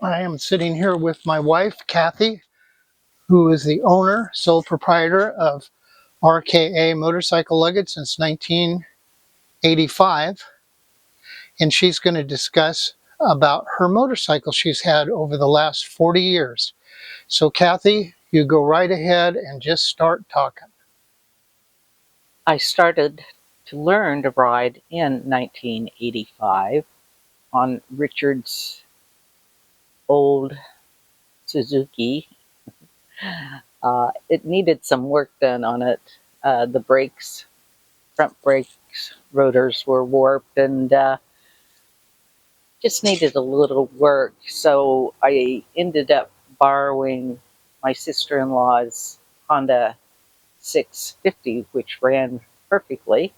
I am sitting here with my wife, Kathy, who is the owner, sole proprietor of RKA Motorcycle Luggage since 1985. And she's going to discuss about her motorcycle she's had over the last 40 years. So Kathy, you go right ahead and just start talking. I started to learn to ride in 1985 on Richard's old Suzuki. It needed some work done on it. The brakes, front brakes, rotors were warped and just needed a little work. So I ended up borrowing my sister-in-law's Honda 650, which ran perfectly.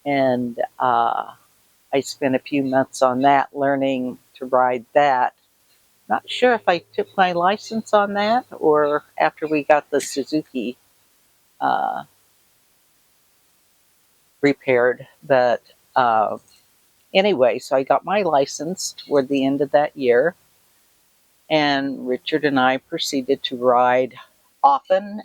And I spent a few months on that, learning to ride that. Not sure if I took my license on that or after we got the Suzuki repaired. But anyway, so I got my license toward the end of that year. And Richard and I proceeded to ride often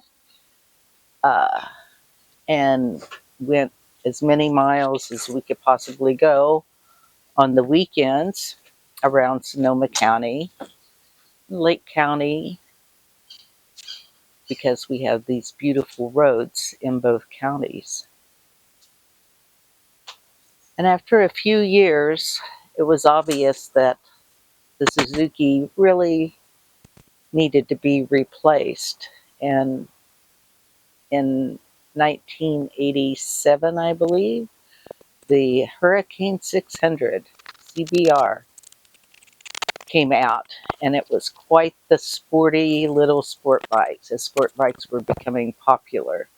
and went as many miles as we could possibly go on the weekends around Sonoma County, Lake County, because we have these beautiful roads in both counties. And after a few years, it was obvious that the Suzuki really needed to be replaced. And in 1987, I believe, the Hurricane 600 CBR came out, and it was quite the sporty little sport bikes, as sport bikes were becoming popular.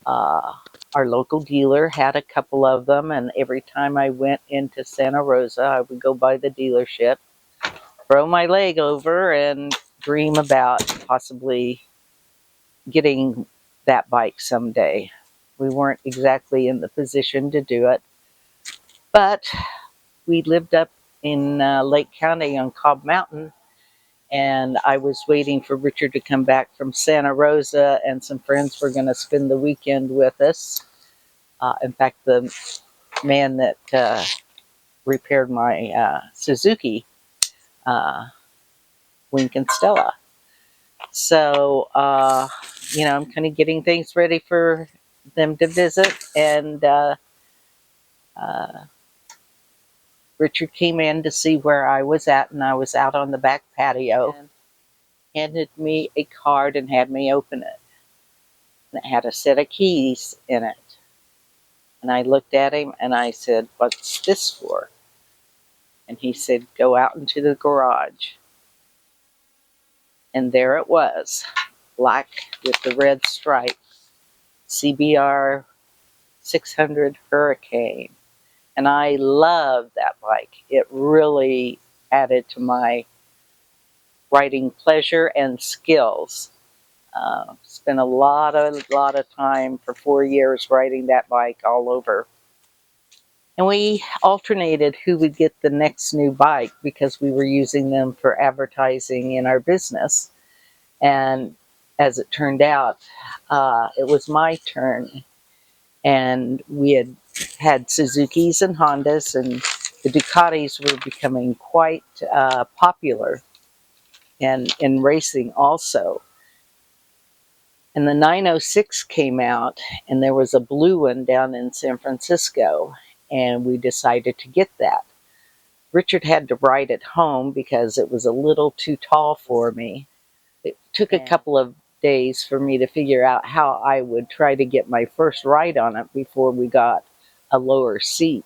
Our local dealer had a couple of them, and every time I went into Santa Rosa, I would go by the dealership, throw my leg over, and dream about possibly getting that bike someday. We weren't exactly in the position to do it, but we lived up in Lake County on Cobb Mountain, and I was waiting for Richard to come back from Santa Rosa, and some friends were going to spend the weekend with us. In fact, the man that repaired my Suzuki, Wink and Stella. So, I'm kind of getting things ready for them to visit, and Richard came in to see where I was at, and I was out on the back patio, and handed me a card and had me open it. And it had a set of keys in it. And I looked at him and I said, "What's this for?" And he said, "Go out into the garage." And there it was, black with the red stripe, CBR 600 Hurricane. And I loved that bike. It really added to my riding pleasure and skills. Spent a lot of time for 4 years riding that bike all over. And we alternated who would get the next new bike because we were using them for advertising in our business. And as it turned out, it was my turn. And we had Suzukis and Hondas, and the Ducatis were becoming quite popular and in racing also. And the 906 came out, and there was a blue one down in San Francisco, and we decided to get that. Richard had to ride it home because it was a little too tall for me. It took a couple of days for me to figure out how I would try to get my first ride on it before we got a lower seat.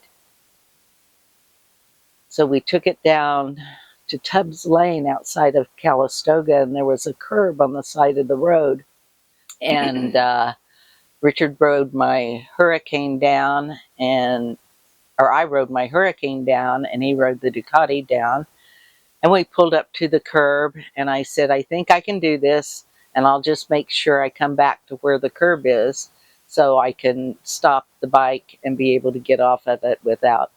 So we took it down to Tubbs Lane outside of Calistoga, and there was a curb on the side of the road. And Richard rode my Hurricane down, I rode my Hurricane down, and he rode the Ducati down. And we pulled up to the curb, and I said, "I think I can do this, and I'll just make sure I come back to where the curb is so I can stop the bike and be able to get off of it without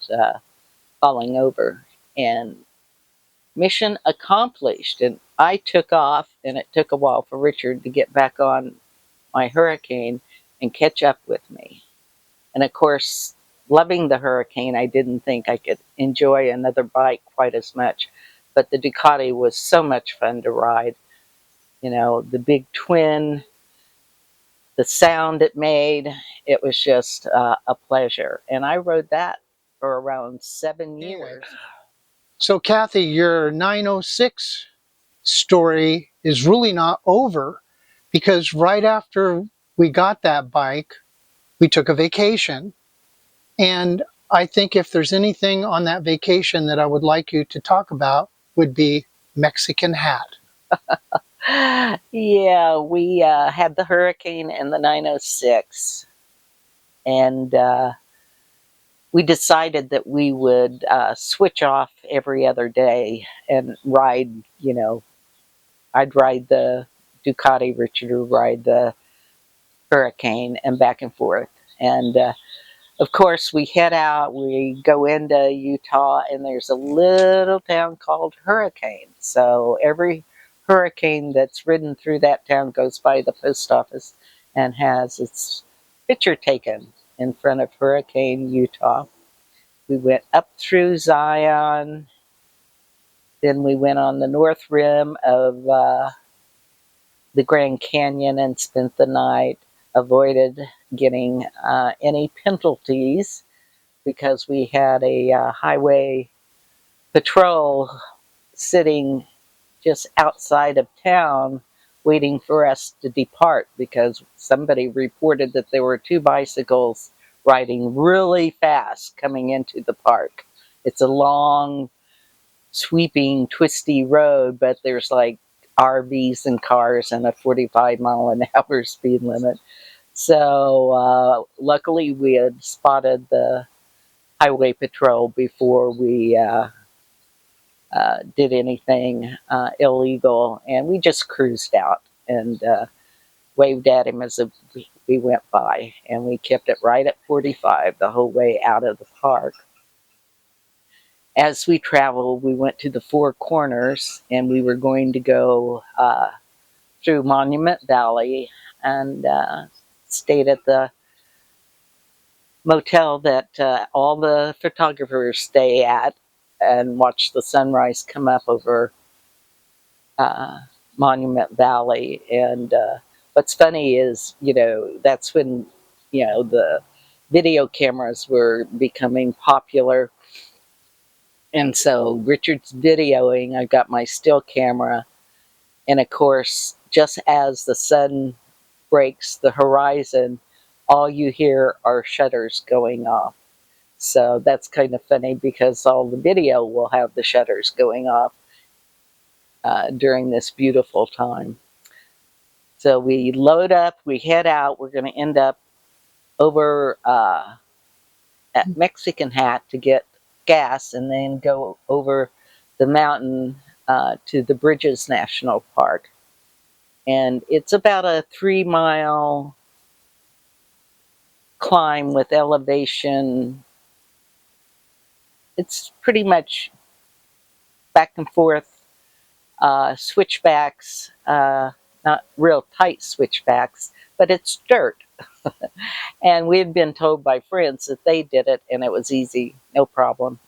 falling over." And mission accomplished. And I took off, and it took a while for Richard to get back on my Hurricane and catch up with me. And of course, loving the Hurricane, I didn't think I could enjoy another bike quite as much. But the Ducati was so much fun to ride. You know, the big twin, the sound it made, it was just a pleasure. And I rode that for around 7 years. So Kathy, your 906 story is really not over, because right after we got that bike, we took a vacation. And I think if there's anything on that vacation that I would like you to talk about, would be Mexican hat. Yeah, we had the Hurricane and the 906. And we decided that we would switch off every other day and ride, you know, I'd ride the Ducati, Richard would ride the Hurricane, and back and forth. And of course, we head out, we go into Utah, and there's a little town called Hurricane. So every hurricane that's ridden through that town goes by the post office and has its picture taken in front of Hurricane, Utah. We went up through Zion, then we went on the north rim of the Grand Canyon and spent the night. Avoided getting any penalties because we had a highway patrol sitting just outside of town waiting for us to depart, because somebody reported that there were two bicycles riding really fast coming into the park. It's a long, sweeping, twisty road, but there's like RVs and cars and a 45-mile-an-hour speed limit. So luckily we had spotted the highway patrol before we did anything illegal, and we just cruised out and waved at him as we went by, and we kept it right at 45 the whole way out of the park. As we traveled, we went to the Four Corners, and we were going to go through Monument Valley and stayed at the motel that all the photographers stay at and watch the sunrise come up over Monument Valley. And what's funny is, you know, that's when, you know, the video cameras were becoming popular. And so Richard's videoing, I got my still camera. And of course, just as the sun breaks the horizon, all you hear are shutters going off. So that's kind of funny because all the video will have the shutters going off during this beautiful time. So we load up, we head out. We're going to end up over at Mexican Hat to get gas, and then go over the mountain to the Bridges National Park. And it's about a 3-mile climb with elevation. It's pretty much back and forth switchbacks, not real tight switchbacks, but it's dirt. And we had been told by friends that they did it and it was easy, no problem,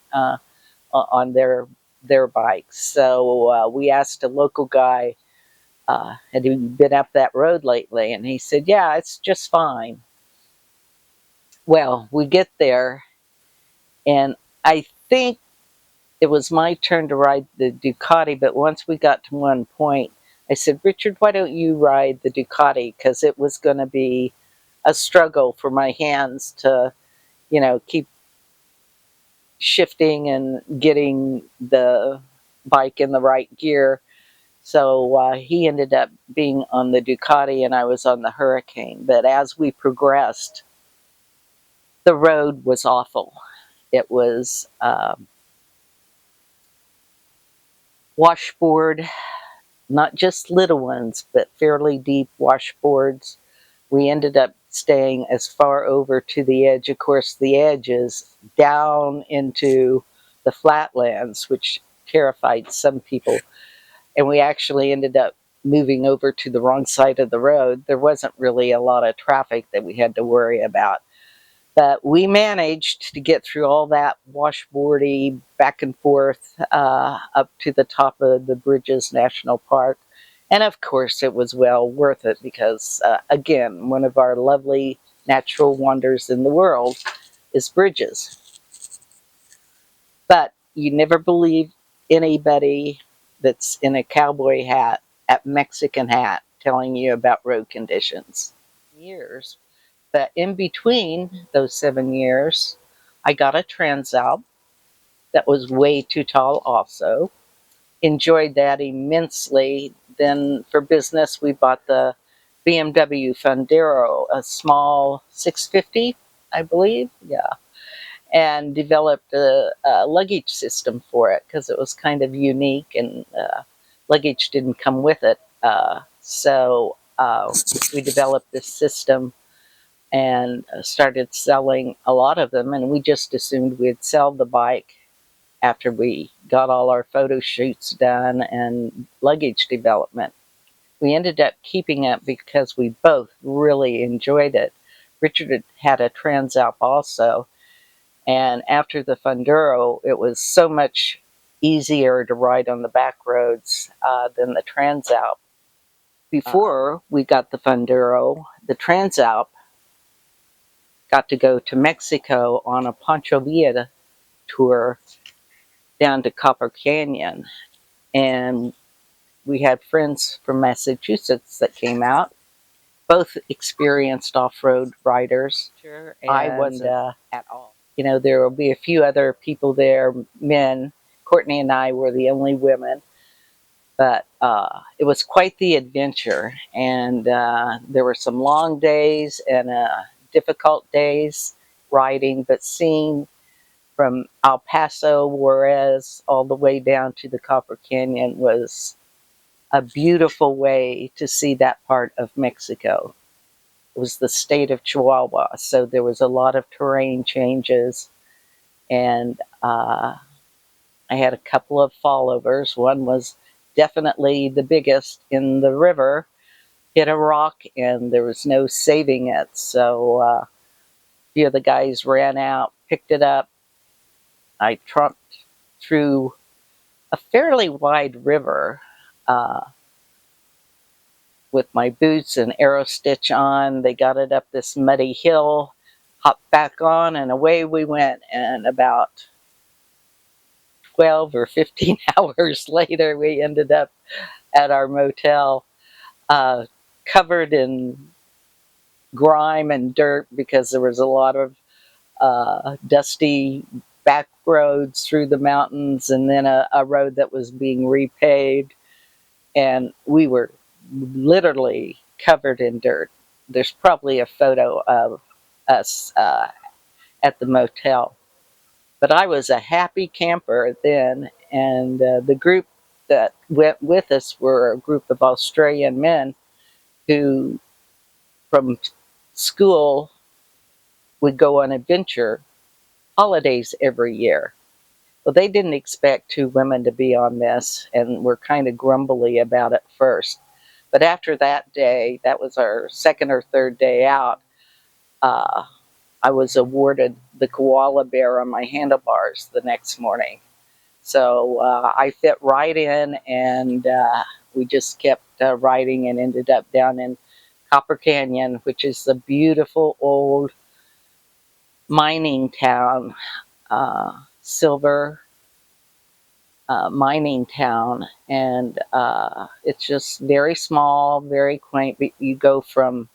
on their bikes. So we asked a local guy, had he been up that road lately? And he said, yeah, it's just fine. Well, we get there, and I think it was my turn to ride the Ducati, but once we got to one point, I said, Richard, why don't you ride the Ducati? Because it was going to be a struggle for my hands to, you know, keep shifting and getting the bike in the right gear. So he ended up being on the Ducati and I was on the Hurricane. But as we progressed, the road was awful. It was washboard, not just little ones, but fairly deep washboards. We ended up staying as far over to the edge. Of course, the edge is down into the flatlands, which terrified some people. And we actually ended up moving over to the wrong side of the road. There wasn't really a lot of traffic that we had to worry about. But we managed to get through all that washboardy back and forth up to the top of the Bridges National Park. And of course, it was well worth it because, again, one of our lovely natural wonders in the world is Bridges. But you never believe anybody that's in a cowboy hat, a Mexican hat, telling you about road conditions. Years. But in between those 7 years, I got a Transalp that was way too tall also. Enjoyed that immensely. Then for business, we bought the BMW Fundero, a small 650, I believe. Yeah. And developed a luggage system for it because it was kind of unique and luggage didn't come with it. So we developed this system and started selling a lot of them. And we just assumed we'd sell the bike after we got all our photo shoots done and luggage development. We ended up keeping it because we both really enjoyed it. Richard had a Transalp also. And after the Funduro, it was so much easier to ride on the back roads than the Transalp. Before we got the Funduro, the Transalp got to go to Mexico on a Pancho Villa tour down to Copper Canyon. And we had friends from Massachusetts that came out, both experienced off-road riders. Sure, I wasn't at all. You know, there will be a few other people there, men. Courtney and I were the only women. But it was quite the adventure. And there were some long days and difficult days riding, but seeing from El Paso, Juarez, all the way down to the Copper Canyon was a beautiful way to see that part of Mexico. It was the state of Chihuahua, so there was a lot of terrain changes, and I had a couple of fallovers. One was definitely the biggest in the river, hit a rock, and there was no saving it, so a few of the guys ran out, picked it up. I trumped through a fairly wide river with my boots and arrow stitch on. They got it up this muddy hill, hopped back on, and away we went. And about 12 or 15 hours later, we ended up at our motel, covered in grime and dirt because there was a lot of dusty back roads through the mountains, and then a road that was being repaved. And we were literally covered in dirt. There's probably a photo of us at the motel. But I was a happy camper then, and the group that went with us were a group of Australian men who, from school, would go on adventure holidays every year. Well, they didn't expect two women to be on this and were kind of grumbly about it first. But after that day, that was our second or third day out, I was awarded the koala bear on my handlebars the next morning. So I fit right in, and we just kept riding and ended up down in Copper Canyon, which is a beautiful old mining town, silver mining town, and it's just very small, very quaint. You go from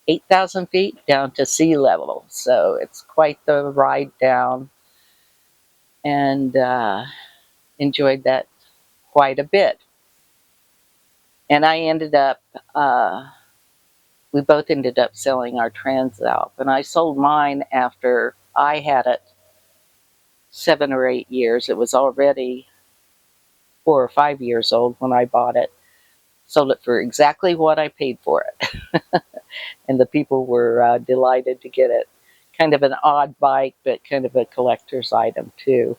8,000 feet down to sea level, so it's quite the ride down, and enjoyed that quite a bit. And I ended up, we both ended up selling our Transalp, and I sold mine after I had it 7 or 8 years. It was already 4 or 5 years old when I bought it. Sold it for exactly what I paid for it. And the people were delighted to get it. Kind of an odd bike, but kind of a collector's item too.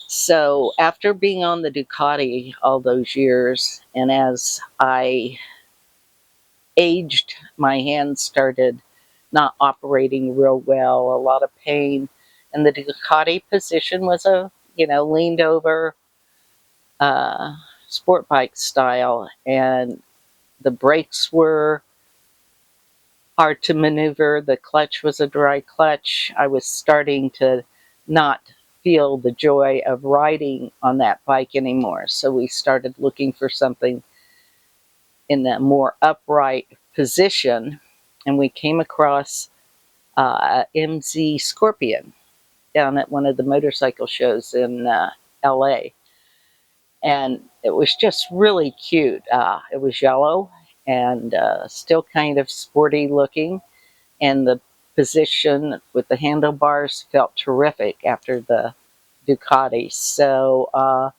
So after being on the Ducati all those years, and as I aged, my hands started not operating real well, a lot of pain. And the Ducati position was a, leaned over uh, sport bike style. And the brakes were hard to maneuver. The clutch was a dry clutch. I was starting to not feel the joy of riding on that bike anymore. So we started looking for something in the more upright position, and we came across MZ Scorpion down at one of the motorcycle shows in LA. And it was just really cute. It was yellow and still kind of sporty looking, and the position with the handlebars felt terrific after the Ducati. So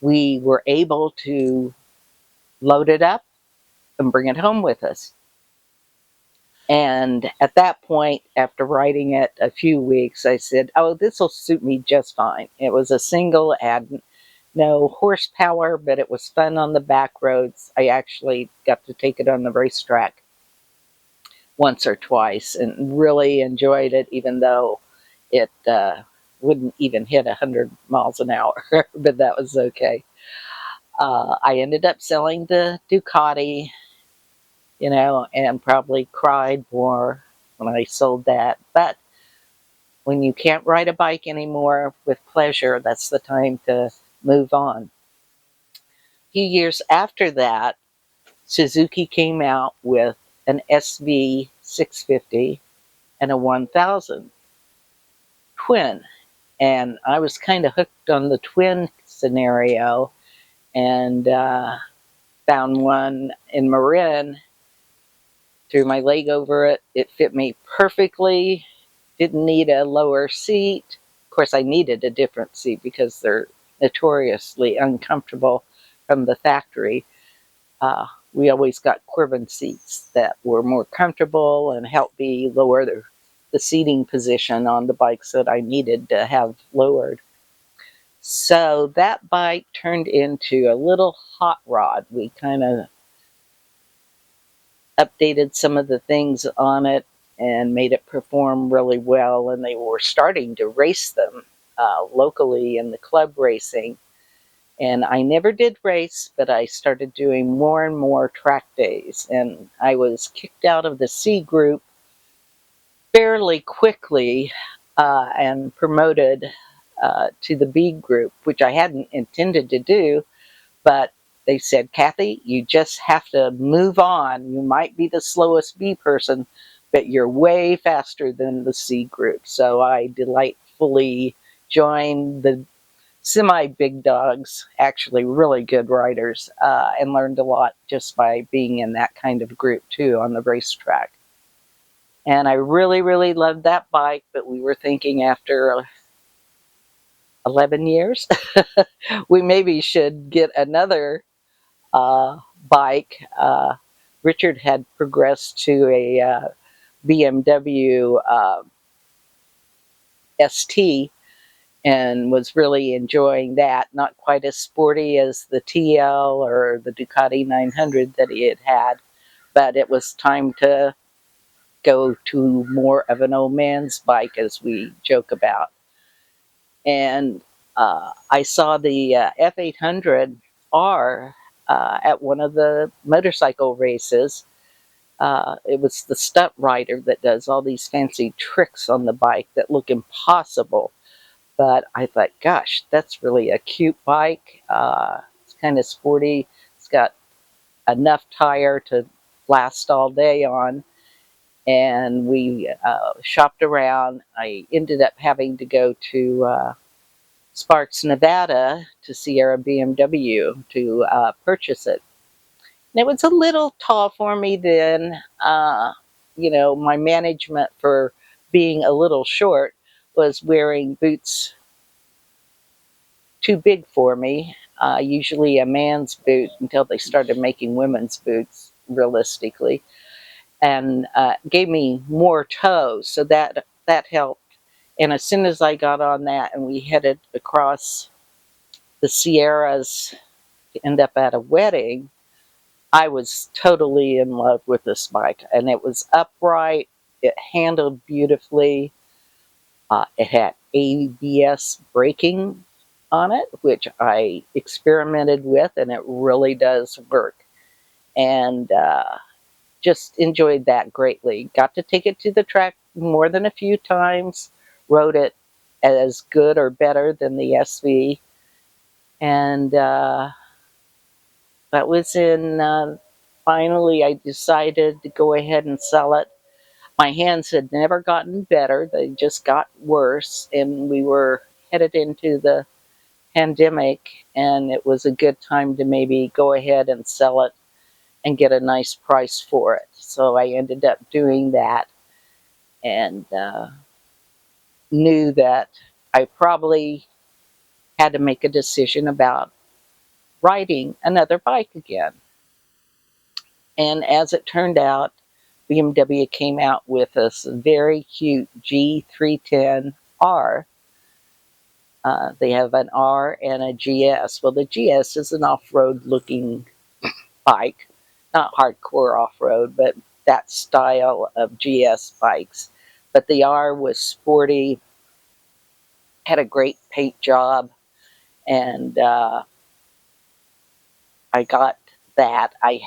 we were able to load it up and bring it home with us. And at that point, after riding it a few weeks, I said, oh, this will suit me just fine. It was a single, had no horsepower, but it was fun on the back roads. I actually got to take it on the racetrack once or twice and really enjoyed it, even though it wouldn't even hit 100 miles an hour, but that was okay. I ended up selling the Ducati, and probably cried more when I sold that. But when you can't ride a bike anymore with pleasure, that's the time to move on. A few years after that, Suzuki came out with an SV 650 and a 1000 twin. And I was kind of hooked on the twin scenario, and found one in Marin, threw my leg over it. It fit me perfectly. Didn't need a lower seat. Of course, I needed a different seat because they're notoriously uncomfortable from the factory. We always got Corbin seats that were more comfortable and helped me lower the seating position on the bikes that I needed to have lowered. So that bike turned into a little hot rod. We kind of updated some of the things on it and made it perform really well. And they were starting to race them locally in the club racing. And I never did race, but I started doing more and more track days. And I was kicked out of the C group fairly quickly and promoted to the B group, which I hadn't intended to do. But they said, Kathy, you just have to move on. You might be the slowest B person, but you're way faster than the C group. So I delightfully joined the semi-big dogs, actually really good riders, and learned a lot just by being in that kind of group too on the racetrack. And I really, really loved that bike, but we were thinking after 11 years, we maybe should get another bike. Richard had progressed to a BMW ST and was really enjoying that. Not quite as sporty as the TL or the Ducati 900 that he had, but it was time to go to more of an old man's bike, as we joke about. And I saw the F800R at one of the motorcycle races. It was the stunt rider that does all these fancy tricks on the bike that look impossible. But I thought, gosh, that's really a cute bike. It's kind of sporty. It's got enough tire to last all day on. And we shopped around. I ended up having to go to Sparks, Nevada to Sierra BMW to purchase it. And it was a little tall for me then. My management for being a little short was wearing boots too big for me, usually a man's boot until they started making women's boots realistically, and gave me more toes, so that helped. And as soon as I got on that and we headed across the Sierras to end up at a wedding, I was totally in love with this bike. And it was upright, it handled beautifully, it had ABS braking on it, which I experimented with, and it really does work. And just enjoyed that greatly. Got to take it to the track more than a few times, rode it as good or better than the SV. And that was finally I decided to go ahead and sell it. My hands had never gotten better, they just got worse, and we were headed into the pandemic, and it was a good time to maybe go ahead and sell it and get a nice price for it. So I ended up doing that, and knew that I probably had to make a decision about riding another bike again. And as it turned out, BMW came out with this very cute G310R. They have an R and a GS. Well, the GS is an off-road looking bike, not hardcore off-road, but that style of GS bikes. But the R was sporty, had a great paint job, and I got that. I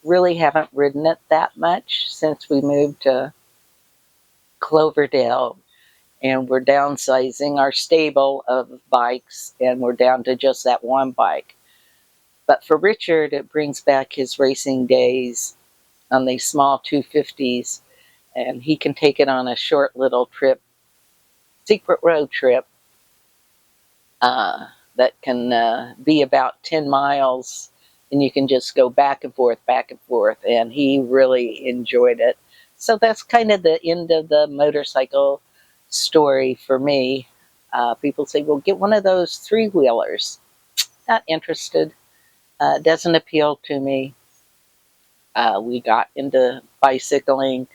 really haven't ridden it that much since we moved to Cloverdale, and we're downsizing our stable of bikes, and we're down to just that one bike. But for Richard, it brings back his racing days on these small 250s, and he can take it on a short little trip, secret road trip, that can be about 10 miles, and you can just go back and forth, and he really enjoyed it. So that's kind of the end of the motorcycle story for me. People say, well, get one of those three-wheelers. Not interested. Doesn't appeal to me. We got into bicycling,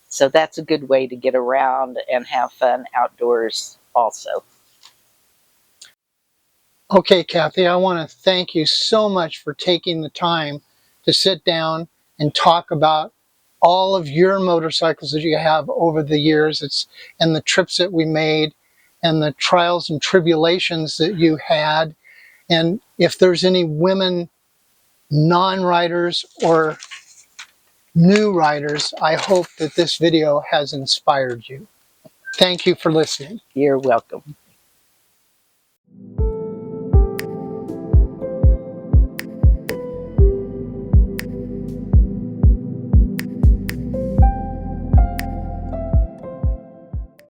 so that's a good way to get around and have fun outdoors also. Okay, Kathy, I want to thank you so much for taking the time to sit down and talk about all of your motorcycles that you have over the years, and the trips that we made and the trials and tribulations that you had. And if there's any women non-riders or new riders, I hope that this video has inspired you. Thank you for listening. You're welcome.